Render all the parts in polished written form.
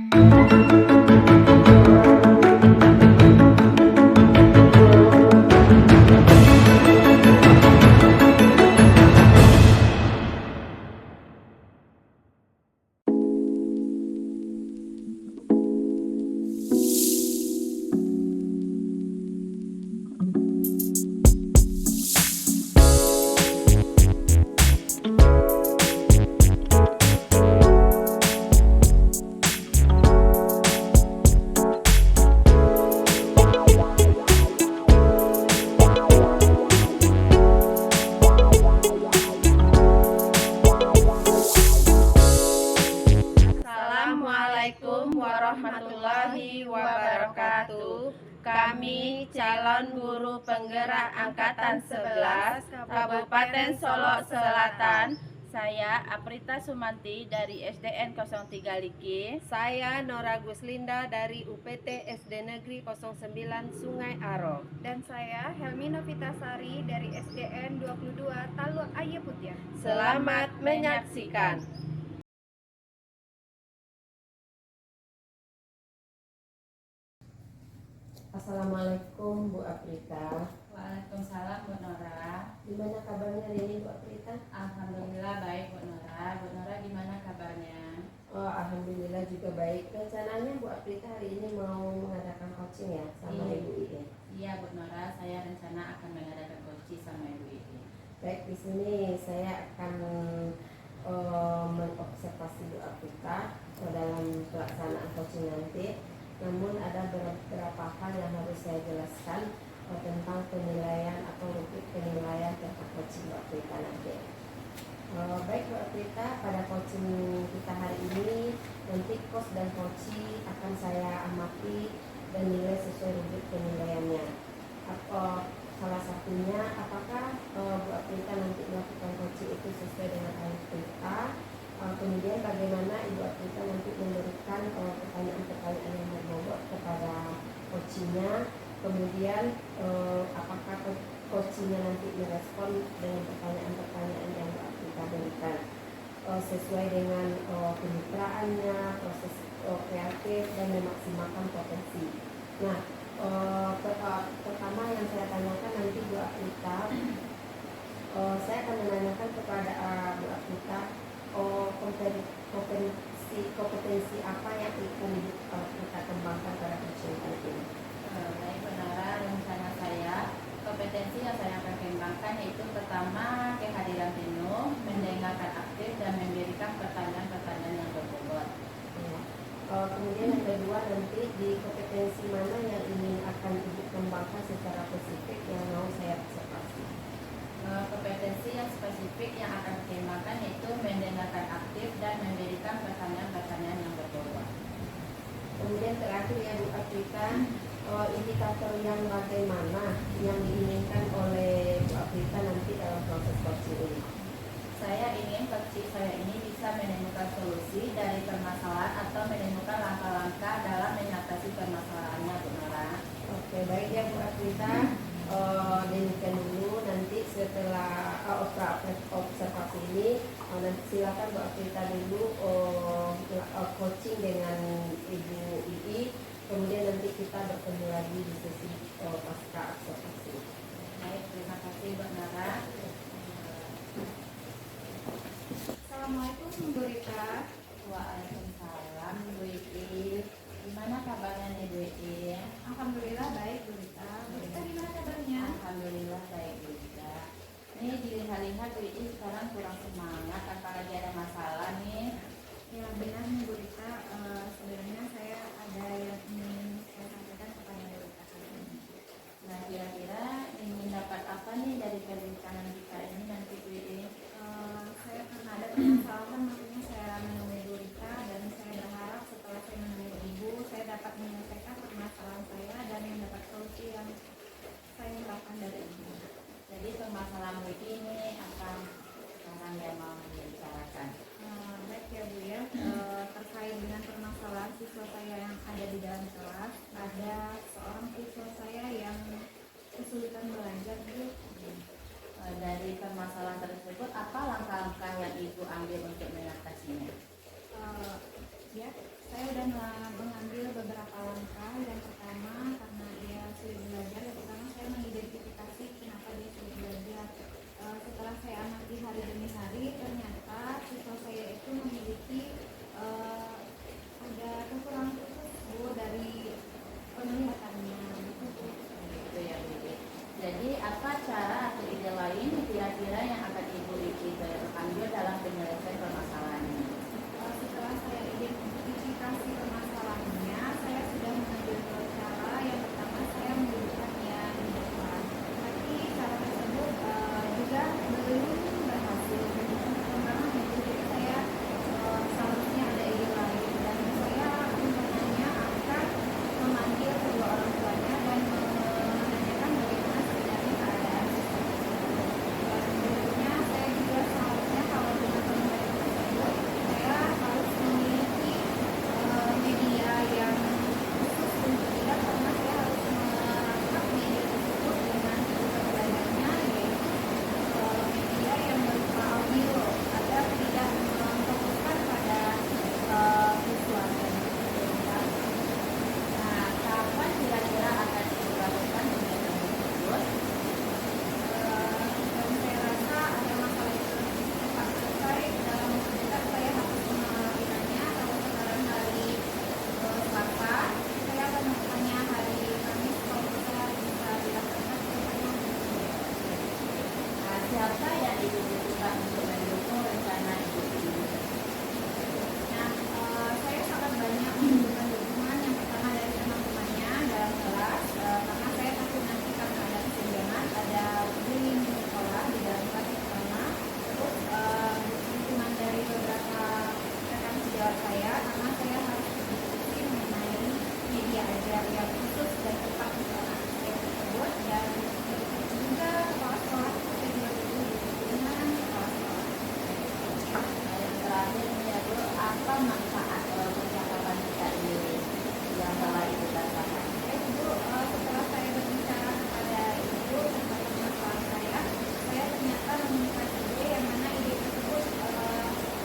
Assalamualaikum warahmatullahi wabarakatuh. Kami calon guru penggerak Angkatan 11 Kabupaten Solok Selatan. Saya Aprita Sumanti dari SDN 03 Liki. Saya Nora Guslinda dari UPT SD Negeri 09 Sungai Aro. Dan saya Helmi Novitasari dari SDN 22 Taluk Ayeputya. Selamat menyaksikan. Assalamualaikum Bu Aprita. Waalaikumsalam Bu Nora. Gimana kabarnya hari ini Bu Aprita? Alhamdulillah baik Bu Nora. Bu Nora gimana kabarnya? Oh, alhamdulillah juga baik. Rencananya Bu Aprita hari ini mau mengadakan coaching ya sama Ibu Iin? Iya Bu Nora, saya rencana akan mengadakan coaching sama Ibu Iin. Baik, di sini saya akan mengobservasi Bu Aprita dalam pelaksanaan coaching nanti. Namun ada beberapa hal yang harus saya jelaskan tentang penilaian atau rubrik penilaian tentang coaching Bu Aprita nanti. Baik Bu Aprita, pada coaching kita hari ini nanti coach dan coaching akan saya amati dan nilai sesuai rubrik penilaiannya. Salah satunya apakah Bu Aprita nanti melakukan coaching itu sesuai dengan AFPK. Kemudian bagaimana Ibu Aprita nanti memberikan pertanyaan-pertanyaan yang berbobot kepada coachingnya. Kemudian apakah coachingnya nanti merespon dengan pertanyaan-pertanyaan yang Bu Aprita berikan sesuai dengan kemitraannya, proses kreatif dan memaksimalkan potensi. Nah, pertama yang saya tanyakan nanti Bu Aprita, saya akan menanyakan kepada Bu Aprita kompetensi apa yang akan kita kembangkan pada coaching kali ini. Baik Bu Nora, rencana saya kompetensi yang saya akan kembangkan yaitu pertama kehadiran penuh, mendengarkan aktif dan memberikan pertanyaan-pertanyaan yang berbobot. Kemudian yang kedua nanti di kompetensi mana yang ingin akan Ibu kembangkan secara spesifik yang mau saya observasi. Kompetensi yang spesifik yang akan dikembangkan yaitu mendengarkan aktif dan memberikan pertanyaan-pertanyaan yang berbobot. Kemudian terakhir ya Bu Aprita, indikator yang bagaimana yang diinginkan oleh Bu Aprita nanti dalam proses coaching ini. Saya ingin coaching saya ini bisa menemukan solusi dari permasalahan atau menemukan langkah-langkah dalam mengatasi permasalahannya Bu Nora. Oke, baik ya Bu Aprita. Demikian dulu, nanti setelah observasi ini nanti silakan Bu Aprita dulu coaching dengan Ibu Ii, kemudian nanti kita bertemu lagi di sesi pasca observasi. Baik, terima kasih Bu Nora. Assalamualaikum Bu Rita. Waalaikumsalam Bu Ii. Gimana kabarnya nih Bu Ii? Alhamdulillah baik Bu Rita. Bu Rita gimana kabarnya? Alhamdulillah baik Bu Rita. Ini dilihat-lihat Bu Ii sekarang kurang semangat, apalagi ada masalah nih. Ya benar nih Bu Rita, sebenarnya saya ada yang ingin saya sampaikan kepada Bu Rita kali ini. Nah, kira-kira ingin dapat apa nih dari perbincangan kita ini nanti Bu Ii? Saya karena ada permasalahan, makanya saya menemui saya karena saya harus berdiskusi mengenai media ajar yang khusus dan tepat untuk anak saya tersebut, dan juga kepala sekolah saya juga berdiskusi dengan kepala sekolah. Yang terakhir nih ya Bu, apa manfaat percakapan kita ini yang telah Ibu rasakan? Ibu, setelah saya berbicara kepada ibu tentang masalah saya ternyata menemukan ide yang mana ide tersebut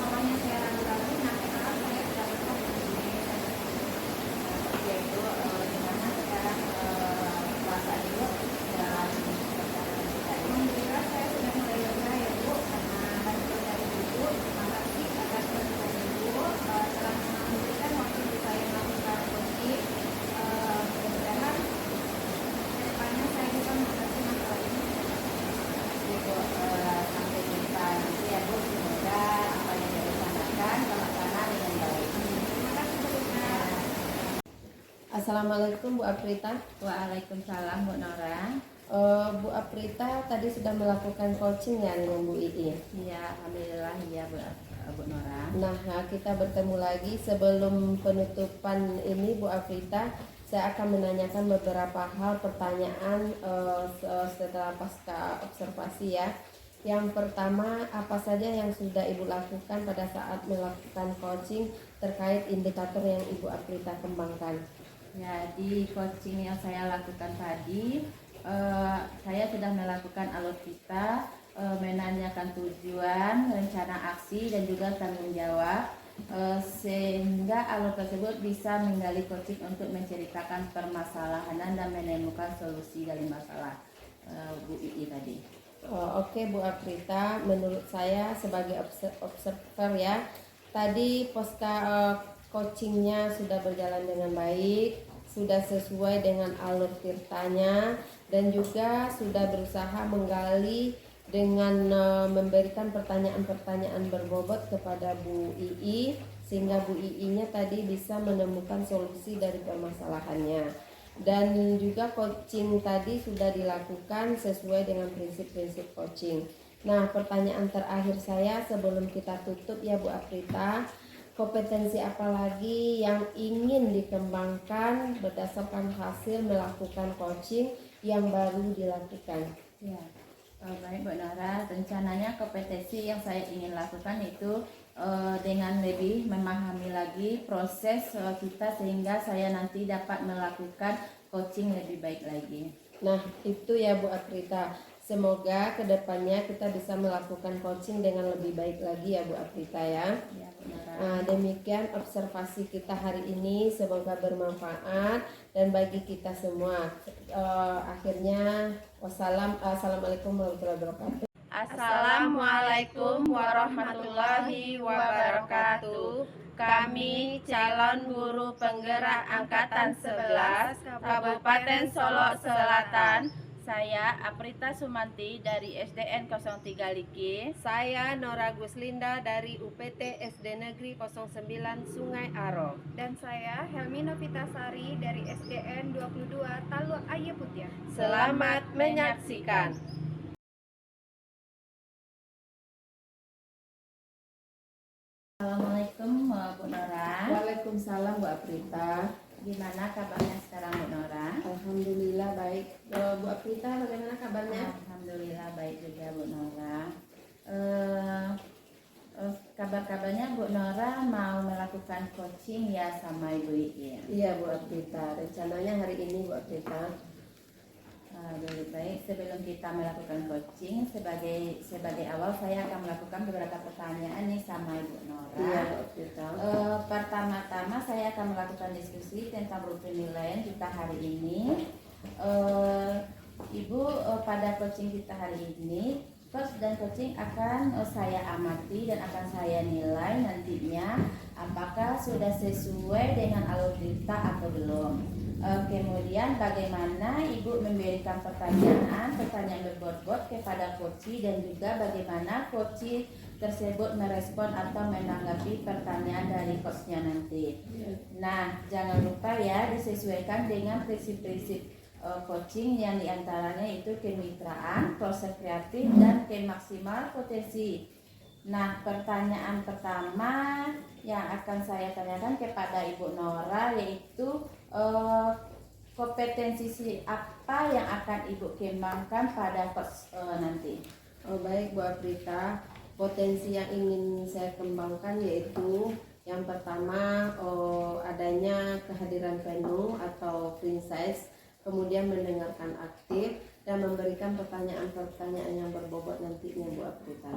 awalnya saya ragu-ragu, nah sekarang saya mendapatkan ide Yaitu gimana sekarang perasaan Ibu dalam percakapan kita ini? Alhamdulillah saya sudah mulai lega ya Bu, karena bantuan dari ibu. Terima kasih atas bantuan ibu telah memberikan waktu untuk saya melakukan coaching. Mudah-mudahan kedepannya saya bisa mengatasi masalah ini. Ibu sampai jumpa nanti ya Bu, semoga apa yang direncanakan terlaksana dengan baik. Terima kasih Bu Rita. Assalamualaikum Bu Aprita. Waalaikumsalam Bu Nora. Bu Aprita tadi sudah melakukan coaching ya dengan Bu Ii. Iya, alhamdulillah ya Bu Nora. Nah, kita bertemu lagi. Sebelum penutupan ini Bu Aprita, saya akan menanyakan beberapa hal pertanyaan setelah pasca observasi ya. Yang pertama, apa saja yang sudah Ibu lakukan pada saat melakukan coaching terkait indikator yang Ibu Aprita kembangkan? Ya, di coaching yang saya lakukan tadi, saya sudah melakukan alutsista, menanyakan tujuan, rencana aksi, dan juga tanggung jawab, sehingga alur tersebut bisa menggali coaching untuk menceritakan permasalahan dan menemukan solusi dari masalah Bu Ii tadi. Oke Bu Aprita, menurut saya sebagai observer ya, tadi pasca coachingnya sudah berjalan dengan baik, sudah sesuai dengan alur ceritanya, dan juga sudah berusaha menggali dengan memberikan pertanyaan-pertanyaan berbobot kepada Bu Ii, sehingga Bu Ii-nya tadi bisa menemukan solusi dari permasalahannya. Dan juga coaching tadi sudah dilakukan sesuai dengan prinsip-prinsip coaching. Nah, pertanyaan terakhir saya sebelum kita tutup ya Bu Aprita, kompetensi apa lagi yang ingin dikembangkan berdasarkan hasil melakukan coaching yang baru dilakukan? Ya, baik Bu Nora, rencananya kompetensi yang saya ingin lakukan itu dengan lebih memahami lagi proses kita sehingga saya nanti dapat melakukan coaching lebih baik lagi. Nah, itu ya Bu Aprita. Semoga kedepannya kita bisa melakukan coaching dengan lebih baik lagi ya Bu Aprita ya. Ya, Bu Nora. Nah, demikian observasi kita hari ini, semoga bermanfaat dan bagi kita semua. Akhirnya assalamualaikum warahmatullahi wabarakatuh. Assalamualaikum warahmatullahi wabarakatuh. Kami calon guru penggerak Angkatan 11 Kabupaten Solok Selatan. Saya Aprita Sumanti dari SDN 03 Liki. Saya Nora Guslinda dari UPT SD Negeri 09 Sungai Aro. Dan saya Helmi Novitasari dari SDN 22 Talu Ayeputya. Selamat menyaksikan. Assalamualaikum Bu Nora. Waalaikumsalam Bu Aprita. Gimana kabarnya sekarang Bu Nora? Alhamdulillah baik. Bu Aprita bagaimana kabarnya? Alhamdulillah baik juga Bu Nora. Kabar-kabarnya Bu Nora mau melakukan coaching ya sama Ibu Ii. Iya Bu Aprita, rencananya hari ini Bu Aprita. Baik, sebelum kita melakukan coaching, sebagai awal saya akan melakukan beberapa pertanyaan nih sama Ibu Nora. Iya Bu Aprita. Pertama-tama saya akan melakukan diskusi tentang penilaian kita hari ini. Ibu, pada coaching kita hari ini, coach dan coaching akan saya amati dan akan saya nilai nantinya apakah sudah sesuai dengan alur cerita atau belum. Kemudian bagaimana Ibu memberikan pertanyaan berbobot kepada coach dan juga bagaimana coach tersebut merespon atau menanggapi pertanyaan dari coachnya nanti. Nah, jangan lupa ya disesuaikan dengan prinsip-prinsip coaching yang diantaranya itu kemitraan, proses kreatif, dan kemaksimal potensi. Nah, pertanyaan pertama yang akan saya tanyakan kepada Ibu Nora yaitu kompetensi apa yang akan Ibu kembangkan pada coach nanti? Oh, baik Bu Afrita, potensi yang ingin saya kembangkan yaitu yang pertama adanya kehadiran penuh atau princess, kemudian mendengarkan aktif dan memberikan pertanyaan-pertanyaan yang berbobot nantinya Bu Afrita.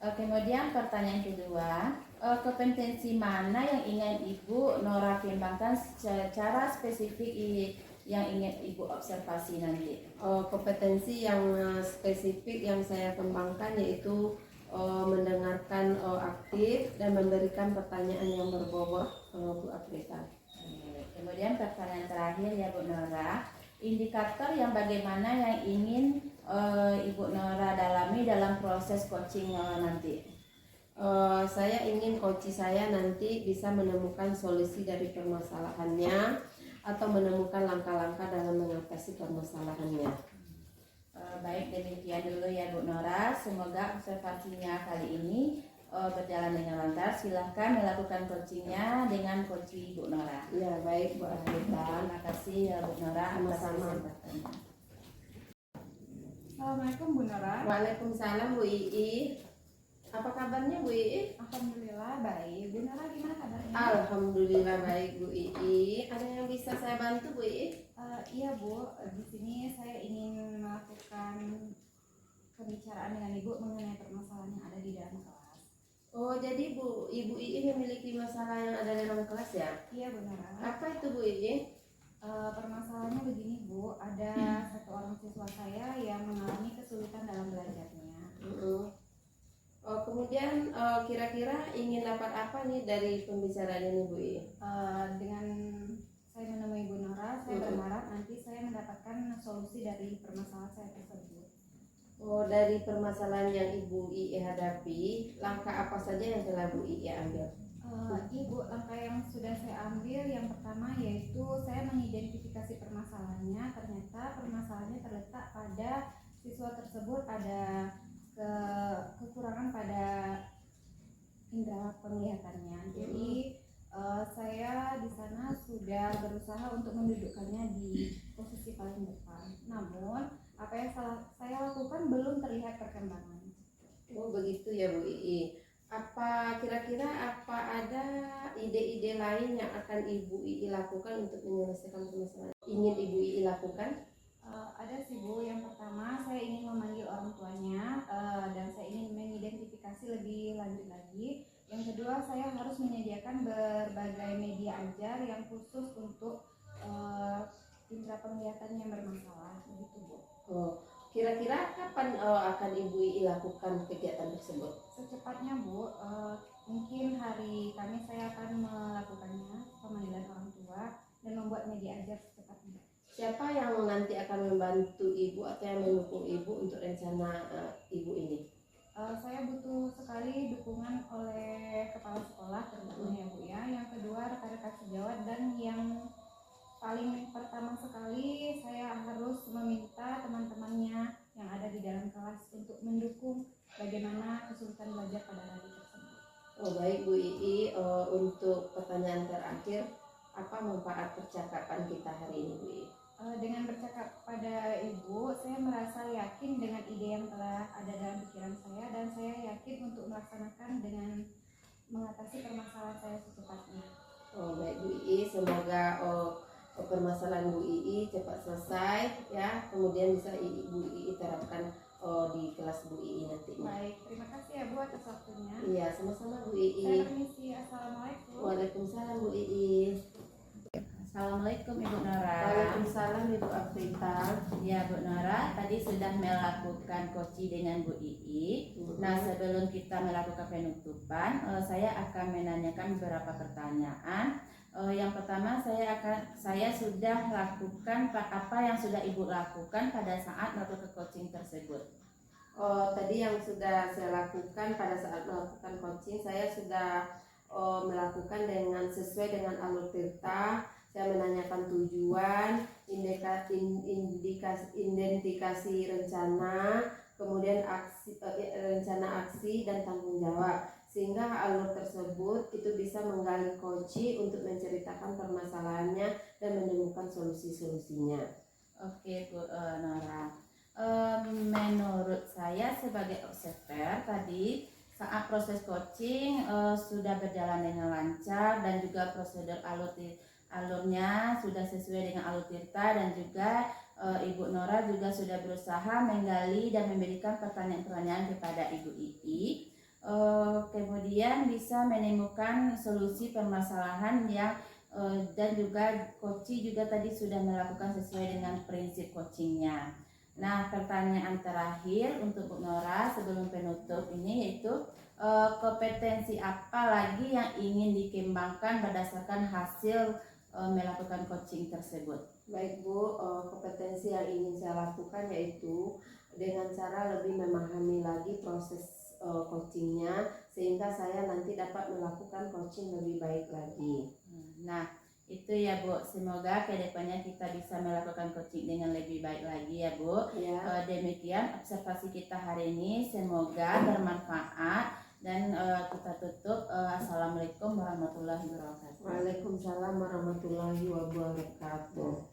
Kemudian pertanyaan kedua, kompetensi mana yang ingin Ibu Nora kembangkan secara spesifik yang ingin Ibu observasi nanti? Kompetensi yang spesifik yang saya kembangkan yaitu mendengarkan aktif dan memberikan pertanyaan yang berbobot Bu Afrita. Kemudian pertanyaan terakhir ya Bu Nora, indikator yang bagaimana yang ingin Ibu Nora dalami dalam proses coaching nanti? Saya ingin coach saya nanti bisa menemukan solusi dari permasalahannya atau menemukan langkah-langkah dalam mengatasi permasalahannya. Baik, demikian dulu ya Bu Nora. Semoga observasinya kali ini berjalan dengan lancar. Silahkan melakukan coachingnya dengan coach Bu Nora. Ya, baik Bu Afrita. Terima kasih ya Bu Nora atas Sama-sama. kesempatannya. Assalamualaikum Bu Nora. Waalaikumsalam Bu Ii. Apa kabarnya Bu Ii? Alhamdulillah baik. Bu Nora gimana kabarnya? Alhamdulillah baik Bu Ii. Ada yang bisa saya bantu Bu Ii? Iya Bu, di sini saya ingin melakukan pembicaraan dengan Ibu mengenai permasalahan yang ada di dalam kelas. Oh, jadi Ibu Ii memiliki masalah yang ada dalam kelas ya? Iya Bu Nora. Apa itu Bu Ii? Permasalahannya begini Bu, ada satu orang siswa saya yang mengalami kesulitan dalam belajarnya. Oh, kemudian kira-kira ingin dapat apa nih dari pembicaraan ini Bu Ii? Dengan saya menemui Bu Nora, saya berharap nanti saya mendapatkan solusi dari permasalahan saya tersebut. Oh, dari permasalahan yang Ibu Ii hadapi, langkah apa saja yang telah Bu Ii ambil? Ibu, langkah yang sudah saya ambil yang pertama yaitu saya mengidentifikasi permasalahannya. Ternyata permasalahannya terletak pada siswa tersebut ada kekurangan pada indera penglihatannya. Jadi saya di sana sudah berusaha untuk mendudukkannya di posisi paling depan. Namun apa yang saya lakukan belum terlihat perkembangan. Oh, begitu ya Bu Ii. Apa kira-kira ada ide-ide lain yang akan Ibu Ii lakukan untuk menyelesaikan permasalahan ingin Ibu Ii lakukan? Ada sih Bu, yang pertama saya ingin memanggil orang tuanya dan saya ingin mengidentifikasi lebih lanjut lagi. Yang kedua saya harus menyediakan berbagai media ajar yang khusus untuk indera penglihatan yang bermasalah, begitu Bu. Oh, kira-kira kapan akan Ibu Ii lakukan kegiatan tersebut? Secepatnya Bu, mungkin hari Kamis saya akan melakukannya, pemanggilan orang tua dan membuat media ajar secepatnya. Siapa yang nanti akan membantu Ibu atau yang mendukung Ibu untuk rencana Ibu ini? Saya butuh sekali dukungan oleh kepala sekolah terutama ya Bu ya. Yang kedua rekan-rekan sejawat dan yang paling pertama sekali saya harus meminta teman-temannya yang ada di dalam kelas untuk mendukung bagaimana kesulitan belajar pada hari tersebut. Oh, baik Bu Ii, untuk pertanyaan terakhir, apa manfaat percakapan kita hari ini Bu Ii? Dengan bercakap pada Ibu, saya merasa yakin dengan ide yang telah ada dalam pikiran saya dan saya yakin untuk melaksanakan dengan mengatasi permasalahan saya secepatnya. Oh, baik Bu Ii, semoga permasalahan Bu Ii cepat selesai ya, kemudian bisa Bu Ii terapkan di kelas Bu Ii nantinya. Baik, terima kasih ya Bu atas waktunya. Iya, sama-sama Bu Saya Ii. permisi, assalamualaikum. Waalaikumsalam Bu Ii. Assalamualaikum Ibu Nora. Waalaikumsalam Ibu Afrita. Ya Bu Nora, tadi sudah melakukan coaching dengan Bu Ii. Nah, sebelum kita melakukan penutupan, saya akan menanyakan beberapa pertanyaan. Yang pertama saya sudah lakukan apa yang sudah Ibu lakukan pada saat melakukan coaching tersebut. Tadi yang sudah saya lakukan pada saat melakukan coaching, saya sudah melakukan dengan sesuai dengan alur tirta. Saya menanyakan tujuan, identifikasi rencana, kemudian rencana aksi dan tanggung jawab, sehingga alur tersebut itu bisa menggali koci untuk menceritakan permasalahannya dan menemukan solusi-solusinya. Oke Bu Nora. Menurut saya sebagai observer tadi saat proses coaching sudah berjalan dengan lancar dan juga prosedur alurnya sudah sesuai dengan alur Tirta, dan juga Ibu Nora juga sudah berusaha menggali dan memberikan pertanyaan-pertanyaan kepada Ibu Ii. Kemudian bisa menemukan solusi permasalahan yang dan juga coach juga tadi sudah melakukan sesuai dengan prinsip coachingnya. Nah, pertanyaan terakhir untuk Bu Nora sebelum penutup ini yaitu kompetensi apa lagi yang ingin dikembangkan berdasarkan hasil melakukan coaching tersebut? Baik Bu, kompetensi yang ingin saya lakukan yaitu dengan cara lebih memahami lagi proses coachingnya, sehingga saya nanti dapat melakukan coaching lebih baik lagi. Nah, itu ya Bu, semoga kedepannya kita bisa melakukan coaching dengan lebih baik lagi ya Bu. Ya. Demikian observasi kita hari ini, semoga bermanfaat dan kita tutup. Assalamualaikum warahmatullahi wabarakatuh. Waalaikumsalam warahmatullahi wabarakatuh.